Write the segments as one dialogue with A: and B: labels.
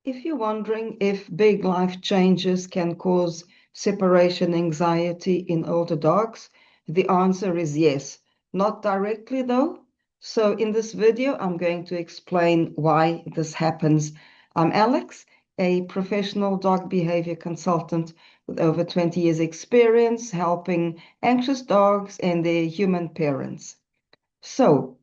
A: If you're wondering if big life changes can cause separation anxiety in older dogs, the answer is yes. Not directly though. So in this video, I'm going to explain why this happens. I'm Alex, a professional dog behavior consultant with over 20 years experience helping anxious dogs and their human parents. So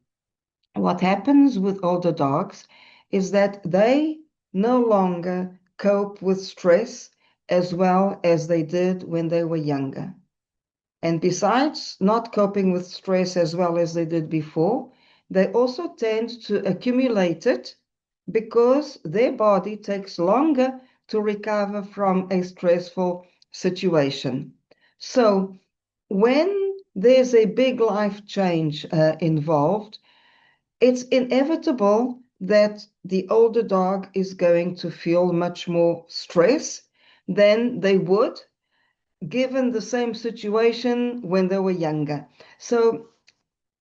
A: what happens with older dogs is that they no longer cope with stress as well as they did when they were younger. And besides not coping with stress as well as they did before, they also tend to accumulate it because their body takes longer to recover from a stressful situation. So when there's a big life change involved, it's inevitable that the older dog is going to feel much more stress than they would given the same situation when they were younger. So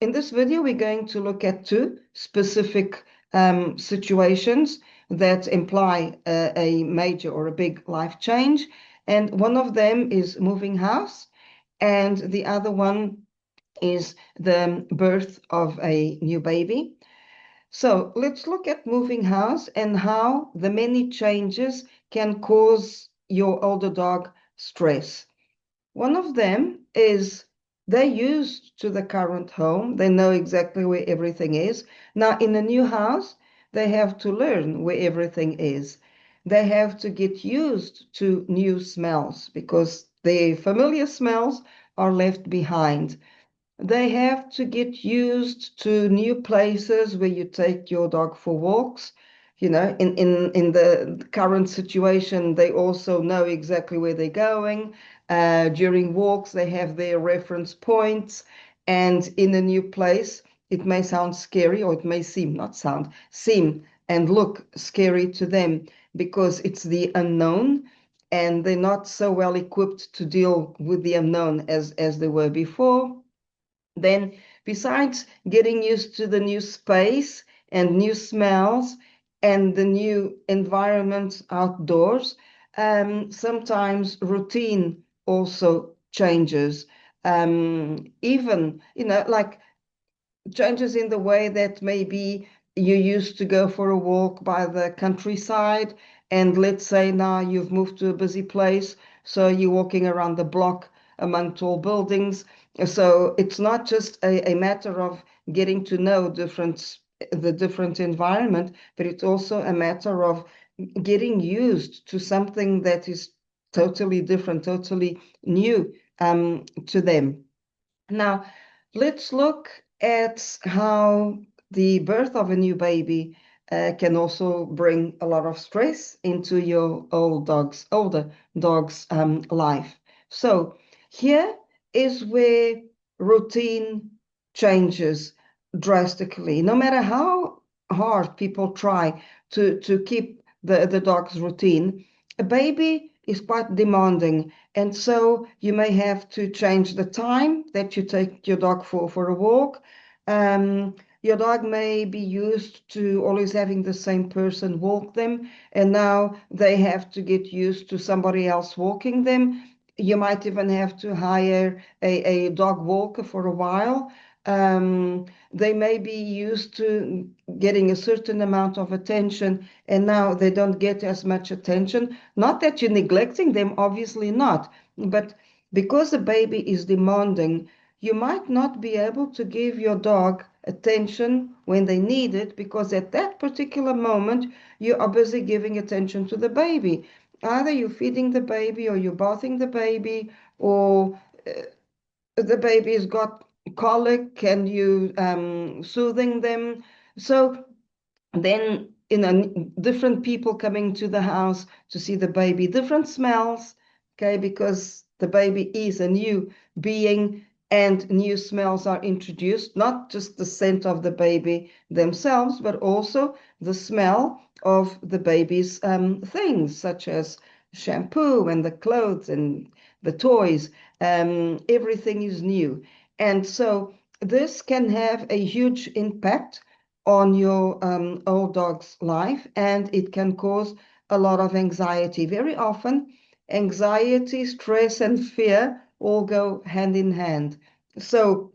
A: in this video, we're going to look at two specific situations that imply a major or a big life change. And one of them is moving house, and the other one is the birth of a new baby. So let's look at moving house and how the many changes can cause your older dog stress. One of them is they're used to the current home. They know exactly where everything is. Now, in a new house, they have to learn where everything is. They have to get used to new smells because the familiar smells are left behind. They have to get used to new places where you take your dog for walks. You know, in the current situation, they also know exactly where they're going. During walks, they have their reference points. And in a new place, it may sound scary, or it may seem and look scary to them because it's the unknown and they're not so well equipped to deal with the unknown as they were before. Then, besides getting used to the new space and new smells and the new environment outdoors, sometimes routine also changes. Even, like changes in the way that maybe you used to go for a walk by the countryside, and let's say now you've moved to a busy place, so you're walking around the block among tall buildings. So it's not just a matter of getting to know the different environment, but it's also a matter of getting used to something that is totally different, totally new to them. Now, let's look at how the birth of a new baby can also bring a lot of stress into your older dog's life. So here is where routine changes drastically. No matter how hard people try to keep the dog's routine, a baby is quite demanding, and so you may have to change the time that you take your dog for a walk. Your dog may be used to always having the same person walk them, and now they have to get used to somebody else walking them. You might even have to hire a dog walker for a while. They may be used to getting a certain amount of attention, and now they don't get as much attention. Not that you're neglecting them, obviously not, but because the baby is demanding, you might not be able to give your dog attention when they need it because at that particular moment you are busy giving attention to the baby. Either you're feeding the baby or you're bathing the baby, or the baby's got colic and you soothing them. So then, different people coming to the house to see the baby, different smells, okay, because the baby is a new being and new smells are introduced, not just the scent of the baby themselves, but also the smell of the baby's things, such as shampoo and the clothes and the toys. Everything is new. And so this can have a huge impact on your old dog's life, and it can cause a lot of anxiety. Very often, anxiety, stress, and fear all go hand in hand. So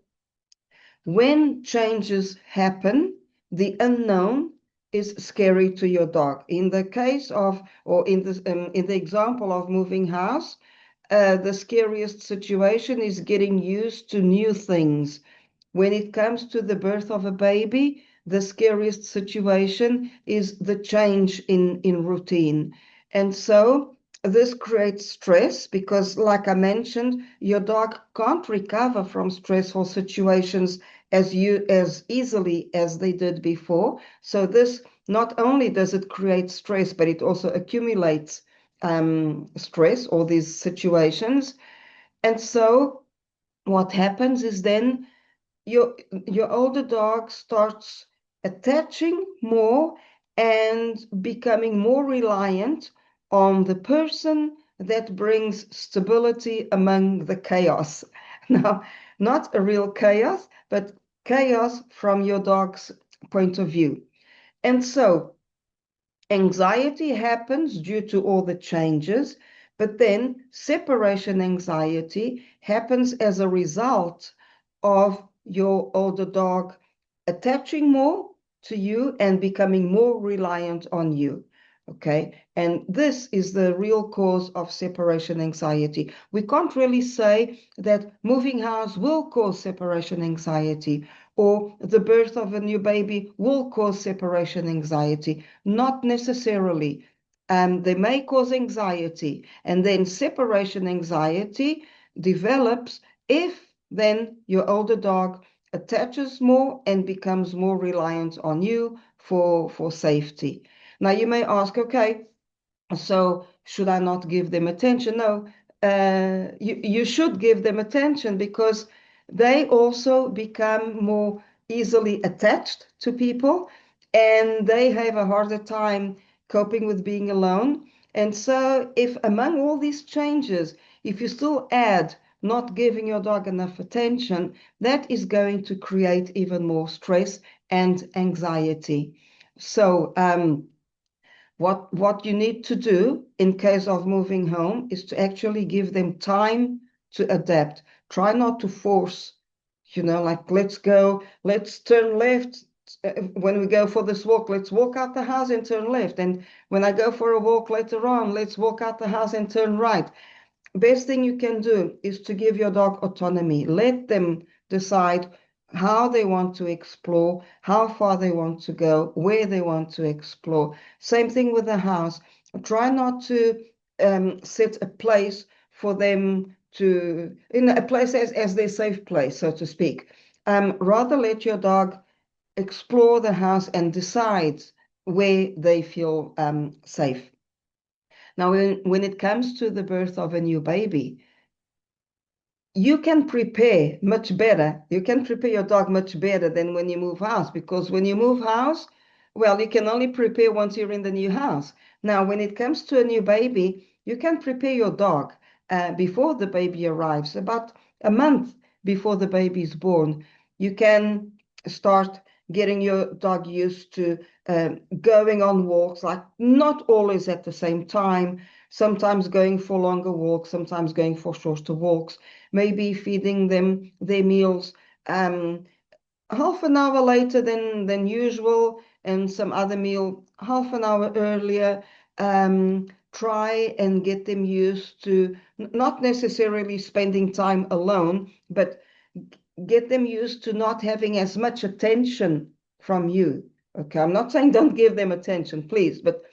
A: when changes happen, the unknown is scary to your dog. In the case of, or in the example of moving house, the scariest situation is getting used to new things. When it comes to the birth of a baby, the scariest situation is the change in routine. And so this creates stress because, like I mentioned, your dog can't recover from stressful situations as easily as they did before. So this not only does it create stress, but it also accumulates stress, all these situations. And so what happens is then your your older dog starts attaching more and becoming more reliant on the person that brings stability among the chaos. Now, not a real chaos, but chaos from your dog's point of view. And so anxiety happens due to all the changes, but then separation anxiety happens as a result of your older dog attaching more to you and becoming more reliant on you. Okay, and this is the real cause of separation anxiety. We can't really say that moving house will cause separation anxiety or the birth of a new baby will cause separation anxiety. Not necessarily. They may cause anxiety, and then separation anxiety develops if then your older dog attaches more and becomes more reliant on you for safety. Now you may ask, okay, so should I not give them attention? No, you should give them attention because they also become more easily attached to people and they have a harder time coping with being alone. And so if among all these changes, if you still add not giving your dog enough attention, that is going to create even more stress and anxiety. So, what you need to do in case of moving home is to actually give them time to adapt. Try not to force, like let's turn left. When we go for this walk, let's walk out the house and turn left. And when I go for a walk later on, let's walk out the house and turn right. Best thing you can do is to give your dog autonomy. Let them decide how they want to explore, how far they want to go, where they want to explore. Same thing with the house. Try not to set a place for them to, a place as their safe place, so to speak. Rather let your dog explore the house and decide where they feel safe. Now, when it comes to the birth of a new baby, you can prepare much better. You can prepare your dog much better than when you move house, because when you move house, well, you can only prepare once you're in the new house. Now, when it comes to a new baby, you can prepare your dog before the baby arrives, about a month before the baby is born. You can start getting your dog used to going on walks, like not always at the same time, sometimes going for longer walks, sometimes going for shorter walks, maybe feeding them their meals half an hour later than usual, and some other meal half an hour earlier. Try and get them used to not necessarily spending time alone, but get them used to not having as much attention from you. Okay, I'm not saying don't give them attention, please, but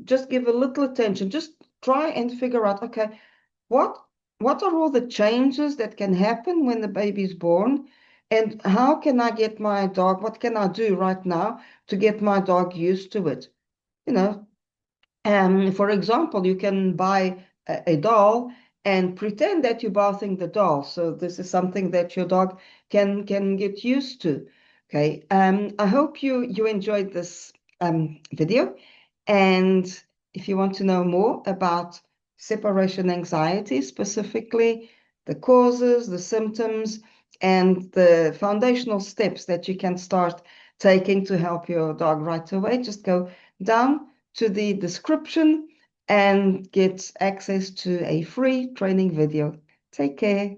A: just give a little attention. Just try and figure out, okay, what what are all the changes that can happen when the baby's born? And how can I get my dog, what can I do right now to get my dog used to it? You know, for example, you can buy a doll and pretend that you're bathing the doll. So this is something that your dog can get used to. Okay. I hope you enjoyed this video. And if you want to know more about separation anxiety, specifically the causes, the symptoms, and the foundational steps that you can start taking to help your dog right away, just go down to the description and get access to a free training video. Take care.